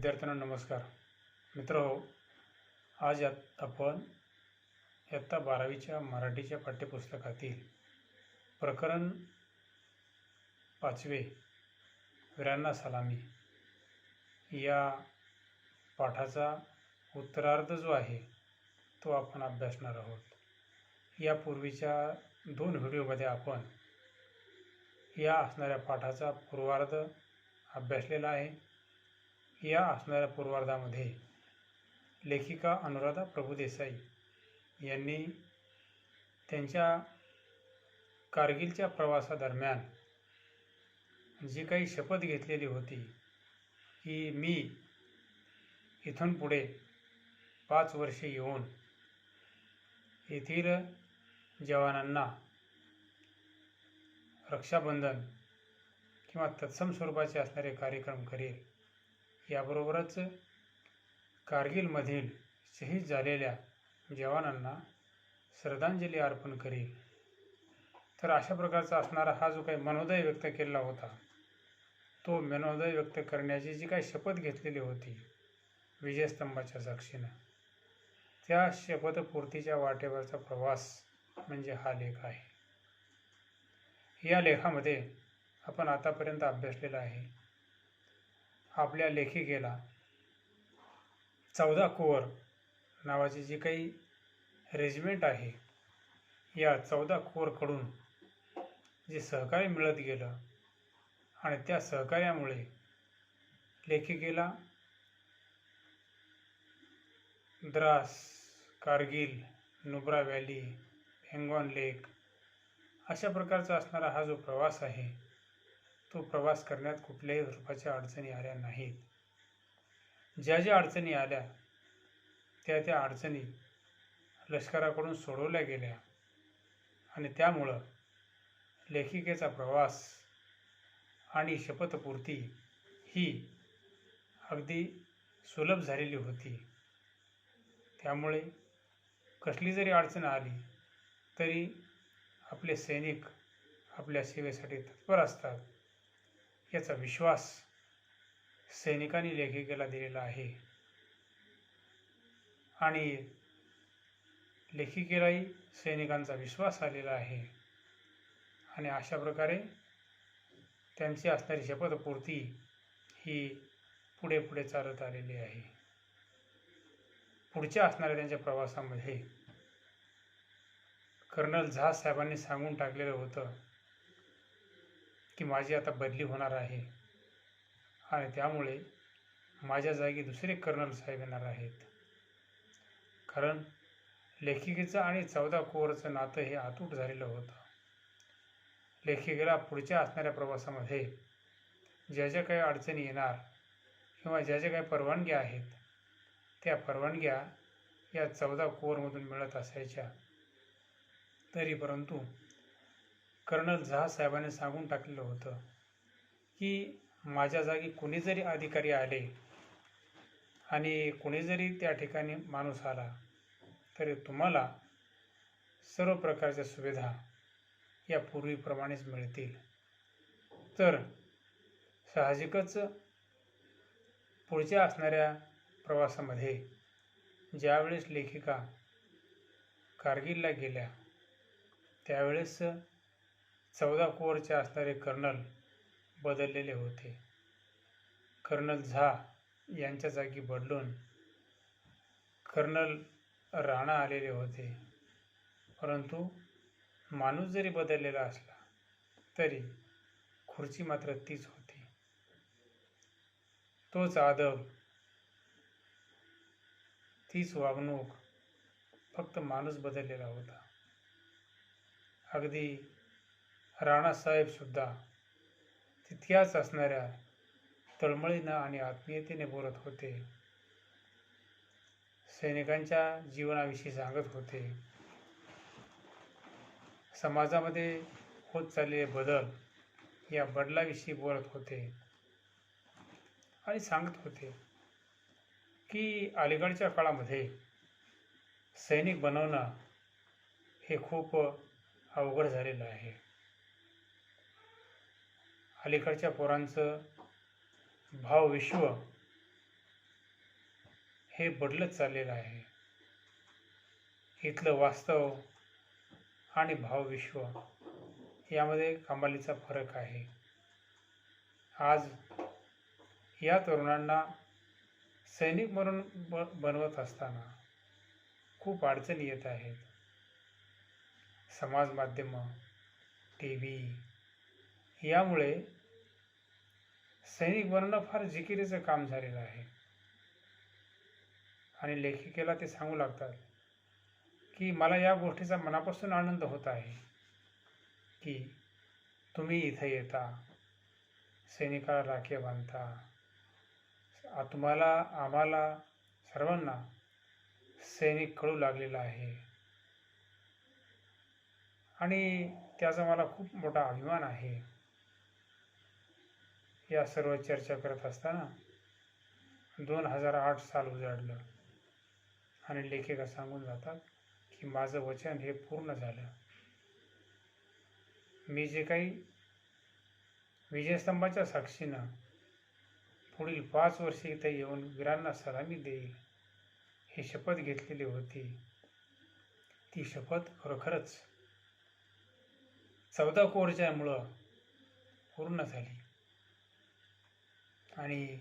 विद्यार्थ्यांना नमस्कार. मित्रहो, आज आपण इयत्ता 12वीच्या मराठीच्या पाठ्यपुस्तकातील प्रकरण 5वे वीरांना सलामी या पाठाचा उत्तरार्ध जो आहे तो आपण अभ्यासणार आहोत. यापूर्वीच्या 2 व्हिडिओमध्ये आपण या असणाऱ्या पाठाचा पूर्वार्ध अभ्यासलेला आहे. या असणाऱ्या पूर्वार्धामध्ये लेखिका अनुराधा प्रभुदेसाई यांनी त्यांच्या कारगिलच्या प्रवासादरम्यान जी काही शपथ घेतलेली होती की मी इथून पुढे 5 वर्षे येऊन येथील जवानांना रक्षाबंधन किंवा तत्सम स्वरूपाचे असणारे कार्यक्रम करेल, याबरोबरच कारगिलमधील शहीद झालेल्या जवानांना श्रद्धांजली अर्पण करेल. तर अशा प्रकारचा असणारा हा जो काही मनोदय व्यक्त केलेला होता, तो मनोदय व्यक्त करण्याची जी काही शपथ घेतलेली होती विजयस्तंभाच्या साक्षीनं, त्या शपथपूर्तीच्या वाटेवरचा प्रवास म्हणजे हा लेख आहे. या लेखामध्ये आपण आतापर्यंत अभ्यासलेला आहे. आपल्या लेखिकेला 14 कोर नावाची जी काही रेजिमेंट आहे, या 14 कोरकडून जे सहकार्य मिळत गेलं आणि त्या सहकार्यामुळे लेखिकेला द्रास, कारगिल, नुब्रा व्हॅली, पेंगॉन लेक अशा प्रकारचा असणारा हा जो प्रवास आहे, तो प्रवास करण्यात कुठल्याही स्वरूपाच्या अडचणी आल्या नाहीत. ज्या अडचणी आल्या त्या अडचणी लष्कराकडून सोडवल्या गेल्या आणि त्यामुळं लेखिकेचा प्रवास आणि शपथपूर्ती ही अगदी सुलभ झालेली होती. त्यामुळे कसली जरी अडचण आली तरी आपले सैनिक आपल्या सेवेसाठी तत्पर असतात, याचा विश्वास सैनिकांनी लेखिकेला दिलेला आहे आणि लेखिकेलाही सैनिकांचा विश्वास आलेला आहे. आणि अशा प्रकारे त्यांची असणारी शपथपूर्ती ही पुढे चालत आलेली आहे. पुढच्या असणाऱ्या त्यांच्या प्रवासामध्ये कर्नल झा साहेबांनी सांगून टाकलेलं होतं की माझी आता बदली होणार आहे आणि त्यामुळे माझ्या जागी दुसरे कर्नल साहेब येणार आहेत. कारण लेखिकेचं आणि 14 कोरचं नातं हे अतूट झालेलं होतं. लेखिकेला पुढच्या असणाऱ्या प्रवासामध्ये ज्या काही अडचणी येणार किंवा ज्या काही परवानग्या आहेत, त्या परवानग्या या 14 कोरमधून मिळत असायच्या. तरी परंतु कर्नल झा साहेबांनी सांगून टाकलेलं होतं की माझ्या जागी कोणी जरी अधिकारी आले आणि कोणी जरी त्या ठिकाणी माणूस आला तरी तुम्हाला सर्व प्रकारच्या सुविधा या पूर्वीप्रमाणेच मिळतील. तर साहजिकच पुढच्या असणाऱ्या प्रवासामध्ये ज्यावेळेस लेखिका कारगिलला गेल्या त्यावेळेस 14 कोरचे असणारे कर्नल बदललेले होते. कर्नल झा यांच्या जागी बदलून कर्नल राणा आलेले होते. परंतु माणूस जरी बदललेला असला तरी खुर्ची मात्र तीच होती. तोच आदब, तीच वागणूक, फक्त माणूस बदललेला होता. अगदी राणासाहेबसुद्धा तितक्याच असणाऱ्या तळमळीनं आणि आत्मीयतेने बोलत होते. सैनिकांच्या जीवनाविषयी सांगत होते. समाजामध्ये होत चाललेले बदल या बदलाविषयी बोलत होते आणि सांगत होते की अलीकडच्या काळामध्ये सैनिक बनवणं हे खूप अवघड झालेलं आहे. अलीकडच्या पोरांचं भावविश्व हे बदलत चाललेलं आहे. इथलं वास्तव आणि भावविश्व यामध्ये कमालीचा फरक आहे. आज या तरुणांना सैनिक म्हणून बनवत असताना खूप अडचणी येत आहेत. समाज माध्यमं, टी व्ही यामुळे सैनिक बनणं फार जिकिरीचं काम झालेलं आहे. आणि लेखिकेला ते सांगू लागतात की मला या गोष्टीचा मनापासून आनंद होत आहे की तुम्ही इथं येता, सैनिकाला राखी बांधता, तुम्हाला आम्हाला सर्वांना सैनिक कळू लागलेला आहे आणि त्याचा मला खूप मोठा अभिमान आहे. या सर्व चर्चा करत असताना 2008 साल उजाडलं आणि लेखिका सांगून जातात की माझं वचन हे पूर्ण झालं. मी जे काही विजयस्तंभाच्या साक्षीनं पुढील 5 वर्षे इथे येऊन वीरांना सलामी देईल ही शपथ घेतलेली होती, ती शपथ खरोखरच 14 कोरच्यामुळं पूर्ण झाली आणि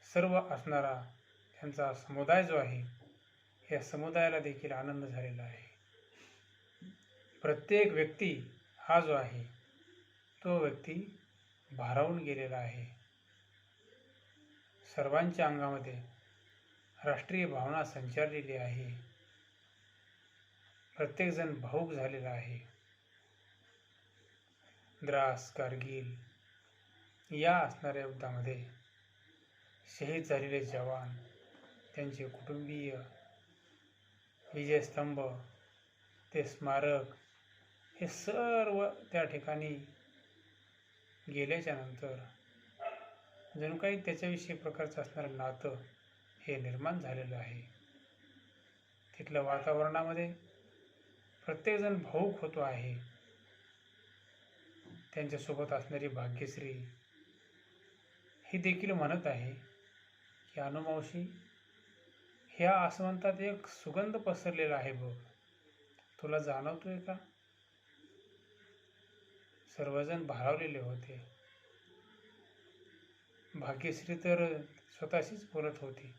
सर्व असणारा त्यांचा समुदाय जो आहे या समुदायाला देखील आनंद झालेला आहे. प्रत्येक व्यक्ती हा जो आहे तो व्यक्ती भारावून गेलेला आहे. सर्वांच्या अंगामध्ये राष्ट्रीय भावना संचारलेली आहे. प्रत्येकजण भावूक झालेला आहे. द्रास, कारगिल या असणाऱ्या युद्धामध्ये शहीद झालेले जवान, त्यांचे कुटुंबीय, विजयस्तंभ, ते स्मारक हे सर्व त्या ठिकाणी गेल्याच्या नंतर जणू काही त्याच्याविषयी प्रकारचं असणारं नातं हे निर्माण झालेलं आहे. तिथल्या वातावरणामध्ये प्रत्येकजण भावूक होतो आहे. त्यांच्यासोबत असणारी भाग्यश्री ही देखील म्हणत आहे की अनुमावशी, ह्या आसमंतात एक सुगंध पसरलेला आहे बघ, तुला जाणवतोय का? सर्वजण भारावलेले होते. भाग्यश्री तर स्वतःशीच बोलत होती.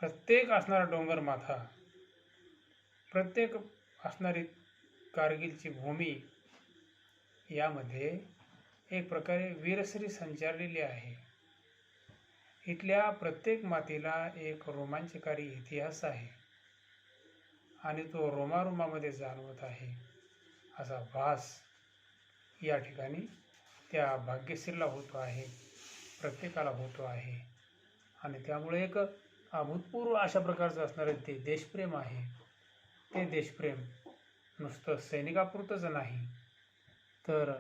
प्रत्येक असणारा डोंगर माथा, प्रत्येक असणारी कारगिलची भूमी यामध्ये एक प्रकारे वीरश्री संचारलेली आहे. इथल्या प्रत्येक मातीला एक रोमांचकारी इतिहास आहे आणि तो रोमारोमामध्ये जाणवत आहे असा भास या ठिकाणी त्या भाग्यश्रीला होतो आहे, प्रत्येकाला होतो आहे. आणि त्यामुळे एक अभूतपूर्व अशा प्रकारचं असणारं ते देशप्रेम आहे. ते देशप्रेम नुसतं सैनिकापुरतंच नाही, तर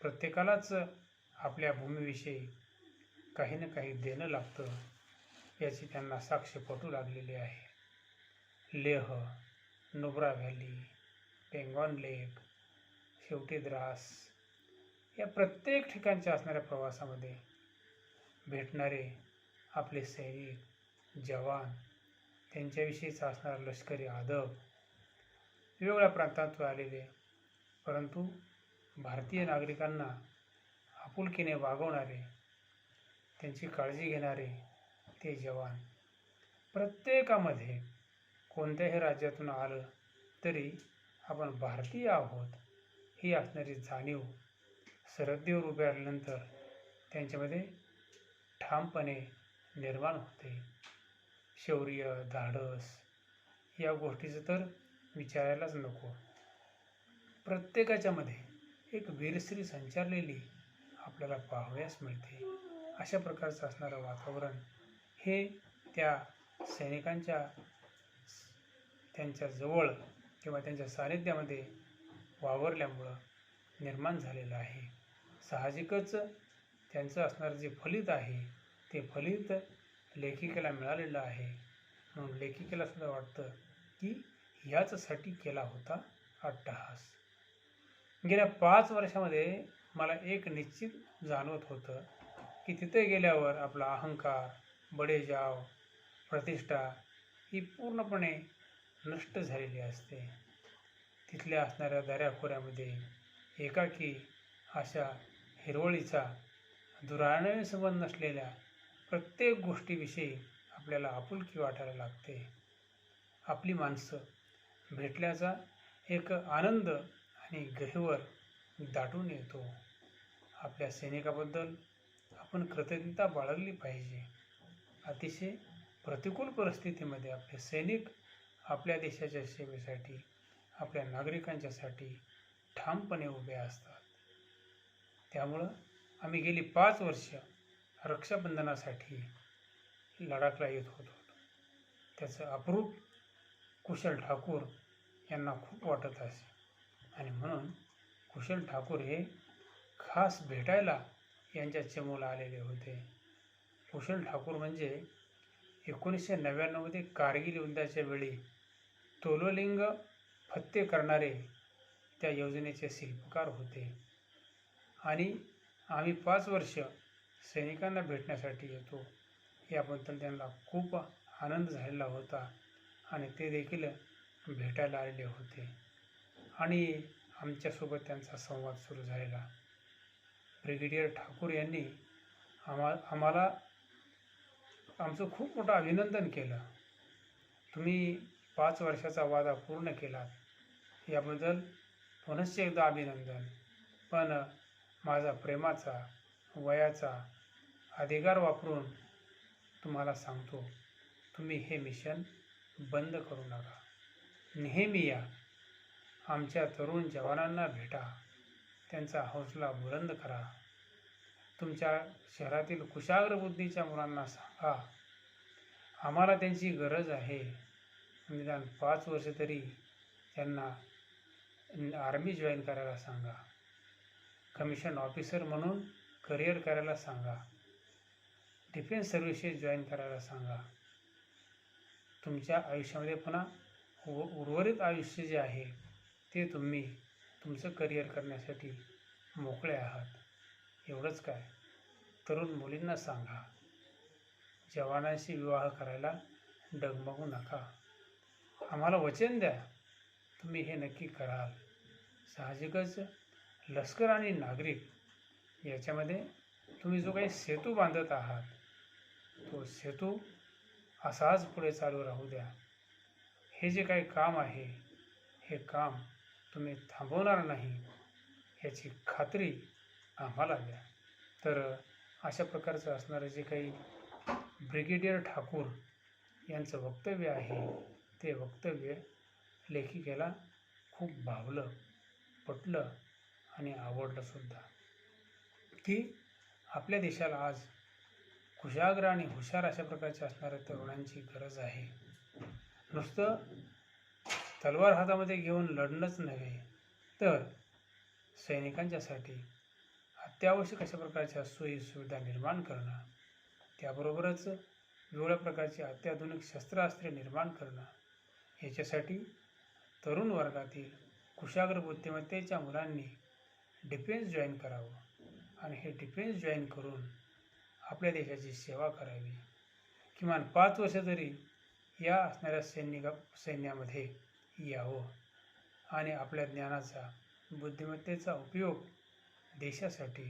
प्रत्येकालाच आपल्या भूमीविषयी काही ना काही देणं लागतं याची त्यांना साक्ष पटू लागलेली आहे. लेह, नुब्रा व्हॅली, पेंगॉन लेक, शेवटी द्रास या प्रत्येक ठिकाणच्या असणाऱ्या प्रवासामध्ये भेटणारे आपले सैनिक, जवान, त्यांच्याविषयीचा असणारा लष्करी आदब, वेगवेगळ्या प्रांतातून आलेले परंतु भारतीय नागरिकांना आपुलकीने वागवणारे, त्यांची काळजी घेणारे ते जवान, प्रत्येकामध्ये कोणत्याही राज्यातून आलं तरी आपण भारतीय आहोत ही असणारी जाणीव सरहद्दीवर उभे राहिल्यानंतर त्यांच्यामध्ये ठामपणे निर्माण होते. शौर्य, धाडस या गोष्टीचं तर विचारायलाच नको. प्रत्येकाच्यामध्ये एक वीरश्री संचारलेली आपल्याला पाहावयास मिळते. अशा प्रकारचं असणारं वातावरण हे त्या सैनिकांच्या त्यांच्या जवळ किंवा त्यांच्या सानिध्यामध्ये वावरल्यामुळं निर्माण झालेलं आहे. साहजिकच त्यांचं असणारं जे फलित आहे ते फलित लेखिकेला मिळालेलं आहे. म्हणून लेखिकेला सुद्धा वाटतं की ह्याचसाठी केला होता अट्टहास. गेल्या 5 वर्षामध्ये मला एक निश्चित जाणवत होतं की तिथे गेल्यावर आपला अहंकार, बडेजाव, प्रतिष्ठा ही पूर्णपणे नष्ट झालेली असते. तिथल्या असणाऱ्या दऱ्याखोऱ्यामध्ये एकाकी अशा हिरवळीचा दुराने संबंध नसलेल्या प्रत्येक गोष्टीविषयी आपल्याला आपुलकी वाटायला लागते. आपली माणसं भेटल्याचा एक आनंद आणि गहिवर दाटून येतो. आपल्या सैनिकाबद्दल आपण कृतज्ञता बाळगली पाहिजे. अतिशय प्रतिकूल परिस्थितीमध्ये आपले सैनिक आपल्या देशाच्या सेवेसाठी, आपल्या नागरिकांच्यासाठी ठामपणे उभे असतात. त्यामुळं आम्ही गेली 5 वर्ष रक्षाबंधनासाठी लडाखला येत होतो. त्याचं अप्रूप कुशल ठाकूर यांना खूप वाटत असे आणि म्हणून कुशल ठाकूर हे खास भेटायला यांच्या चमूला आलेले होते. कुशल ठाकूर म्हणजे 1999मध्ये कारगिल युद्धाच्या वेळी तोलोलिंग फत्ते करणारे त्या योजनेचे शिल्पकार होते आणि आम्ही 5 वर्ष सैनिकांना भेटण्यासाठी येतो याबद्दल त्यांना खूप आनंद झालेला होता आणि ते देखील भेटायला आलेले होते आणि आमच्यासोबत त्यांचा संवाद सुरू झालेला. ब्रिगेडियर ठाकूर यांनी आम्हाला आमचं खूप मोठं अभिनंदन केलं. तुम्ही 5 वर्षाचा वादा पूर्ण केलात याबद्दल पुनश्च एकदा अभिनंदन. पण माझा प्रेमाचा, वयाचा अधिकार वापरून तुम्हाला सांगतो, तुम्ही हे मिशन बंद करू नका. नेहमी या. आमच्या तरुण जवानांना भेटा. त्यांचा हौसला बुलंद करा. तुमच्या शहरातील कुशाग्र बुद्धीच्या मुलांना सांगा, आम्हाला त्यांची गरज आहे. निदान 5 वर्ष तरी त्यांना आर्मी जॉईन करायला सांगा. कमिशन ऑफिसर म्हणून करिअर करायला सांगा. डिफेन्स सर्व्हिसेस जॉईन करायला सांगा. तुमच्या आयुष्यामध्ये पुन्हा उर्वरित आयुष्य जे आहे ते तुम्ही तुमचं करिअर करण्यासाठी मोकळे आहात. एवढंच काय, तरुण मुलींना सांगा, जवानांशी विवाह करायला डगमगू नका. आम्हाला वचन द्या, तुम्ही हे नक्की कराल. साहजिकच लष्कर आणि नागरिक याच्यामध्ये तुम्ही जो काही सेतू बांधत आहात तो सेतू असाच पुढे चालू राहू द्या. हे जे काही काम आहे हे काम तुम्ही थांबवणार नाही याची खात्री आम्हाला द्या. तर अशा प्रकारचं असणारं जे काही ब्रिगेडियर ठाकूर यांचं वक्तव्य आहे ते वक्तव्य लेखिकेला खूप भावलं, पटलं आणि आवडलंसुद्धा की आपल्या देशाला आज कुशाग्र आणि हुशार अशा प्रकारच्या असणाऱ्या तरुणांची गरज आहे. नुसतं तलवार हातामध्ये घेऊन लढणंच नव्हे तर सैनिकांच्यासाठी अत्यावश्यक अशा प्रकारच्या सोयी सुविधा निर्माण करणं, त्याबरोबरच वेगवेगळ्या प्रकारची अत्याधुनिक शस्त्रास्त्रे निर्माण करणं, याच्यासाठी तरुण वर्गातील कुशाग्र बुद्धिमत्तेच्या मुलांनी डिफेन्स जॉईन करावं आणि हे डिफेन्स जॉईन करून आपल्या देशाची सेवा करावी. किमान 5 वर्ष तरी या असणाऱ्या सैन्यामध्ये यावं आणि आपल्या ज्ञानाचा, बुद्धिमत्तेचा उपयोग देशासाठी,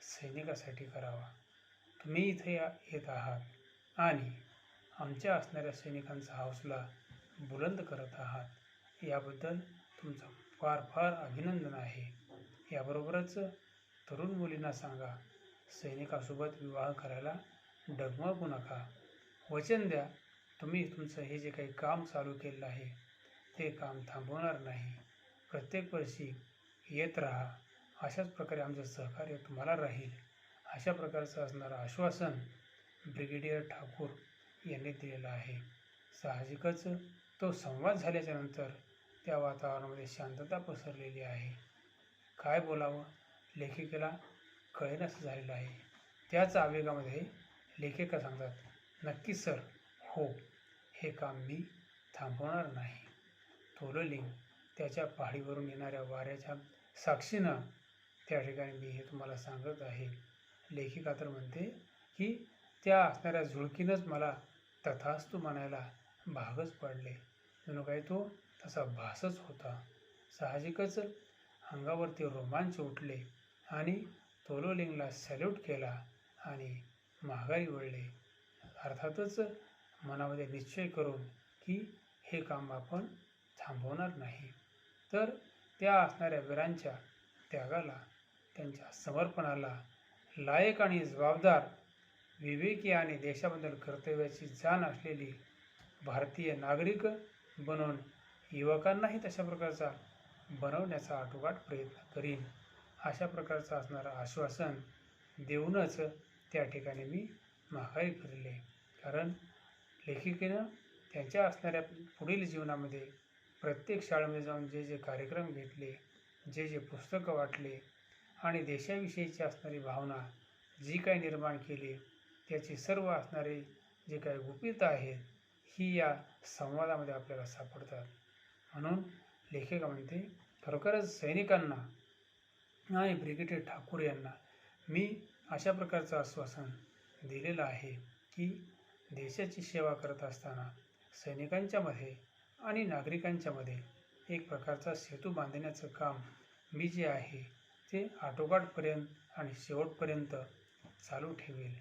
सैनिकासाठी करावा. तुम्ही इथे येत आहात आणि आमच्या असणाऱ्या सैनिकांचा हौसला बुलंद करत आहात याबद्दल तुमचं फार फार अभिनंदन आहे. याबरोबरच तरुण मुलींना सांगा, सैनिकासोबत विवाह करायला डगमगू नका. वचन द्या, तुम्ही तुमचं हे जे काही काम चालू केलेलं आहे ते काम थांबवणार नाही. प्रत्येक वर्षी येत राहा. अशाच प्रकारे आमचं सहकार्य तुम्हाला राहील. अशा प्रकारचं असणारं आश्वासन ब्रिगेडियर ठाकूर यांनी दिलेलं आहे. साहजिकच तो संवाद झाल्याच्यानंतर त्या वातावरणामध्ये शांतता पसरलेली आहे. काय बोलावं लेखिकेला कळेनासं झालेलं आहे. त्याच आवेगामध्ये लेखिका सांगतात, नक्की सर, हो, हे काम मी थांबवणार नाही. तोलोलिंग त्याच्या पहाडीवरून येणाऱ्या वाऱ्याच्या साक्षीनं त्या ठिकाणी मी हे तुम्हाला सांगत आहे. लेखिका तर म्हणते की त्या असणाऱ्या झुळकीनंच मला तथास्तु म्हणायला भागच पडले. जणू काही तो तसा भासच होता. साहजिकच अंगावरती रोमांच उठले आणि तोलोलिंगला सॅल्यूट केला आणि माघारी वळले. अर्थातच मनामध्ये निश्चय करून की हे काम आपण थांबवणार नाही. तर त्या असणाऱ्या वीरांच्या त्यागाला, त्यांच्या समर्पणाला लायक आणि जबाबदार, विवेकी आणि देशाबद्दल कर्तव्याची जाण असलेली भारतीय नागरिक बनून युवकांनाही तशा प्रकारचा बनवण्याचा आटोकाट प्रयत्न करीन, अशा प्रकारचं असणारं आश्वासन देऊनच त्या ठिकाणी मी माघारी फिरले. कारण लेखिकेनं त्यांच्या असणाऱ्या पुढील जीवनामध्ये प्रत्येक शाळेमध्ये जाऊन जे जे कार्यक्रम घेतले, जे जे पुस्तकं वाटले आणि देशाविषयीची असणारी भावना जी काही निर्माण केली, त्याची सर्व असणारी जे काही गुपितं आहेत, ही या संवादामध्ये आपल्याला सापडतात. म्हणून लेखिका म्हणते, खरोखरच सैनिकांना आणि ब्रिगेडियर ठाकूर यांना मी अशा प्रकारचं आश्वासन दिलेलं आहे की देशाची सेवा करत असताना सैनिकांच्यामध्ये आणि नागरिकांच्यामध्ये एक प्रकारचा सेतू बांधण्याचं काम मी जे आहे ते आटोकाटपर्यंत आणि शेवटपर्यंत चालू ठेवेल.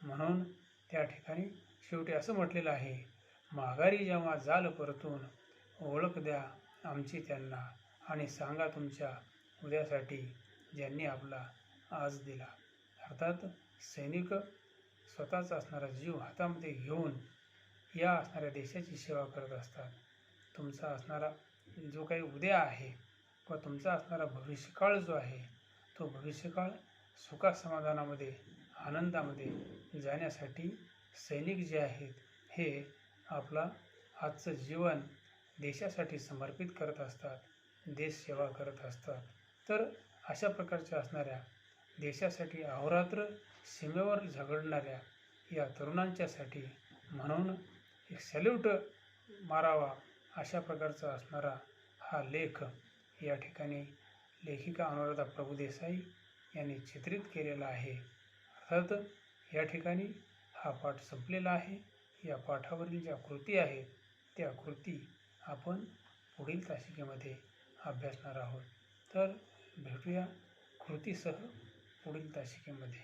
म्हणून त्या ठिकाणी शेवटी असं म्हटलेलं आहे, माघारी जेव्हा जाल परतून, ओळख द्या आमची त्यांना आणि सांगा तुमच्या उद्यासाठी ज्यांनी आपला आज दिला. अर्थात सैनिक स्वतःचा असणारा जीव हातामध्ये घेऊन या असणाऱ्या देशाची सेवा करत असतात. तुमचा असणारा जो काही उद्या आहे किंवा तुमचा असणारा भविष्यकाळ जो आहे, तो भविष्यकाळ सुखासमाधानामध्ये, आनंदामध्ये जाण्यासाठी सैनिक जे आहेत हे आपला आजचं जीवन देशासाठी समर्पित करत असतात, देशसेवा करत असतात. तर अशा प्रकारच्या असणाऱ्या देशासाठी अहोरात्र सीमेवर झगडणाऱ्या या तरुणांच्यासाठी म्हणून एक सॅल्यूट मारावा, अशा प्रकारचा असणारा हा लेख या ठिकाणी लेखिका अनुराधा प्रभुदेसाई यांनी चित्रित केलेला आहे. अर्थात या ठिकाणी हा पाठ संपलेला आहे. या पाठावरील ज्या कृती आहेत त्या कृती आपण पुढील तासिकेमध्ये अभ्यासणार आहोत. तर भेटूया कृतीसह पुढील तासिकेमध्ये.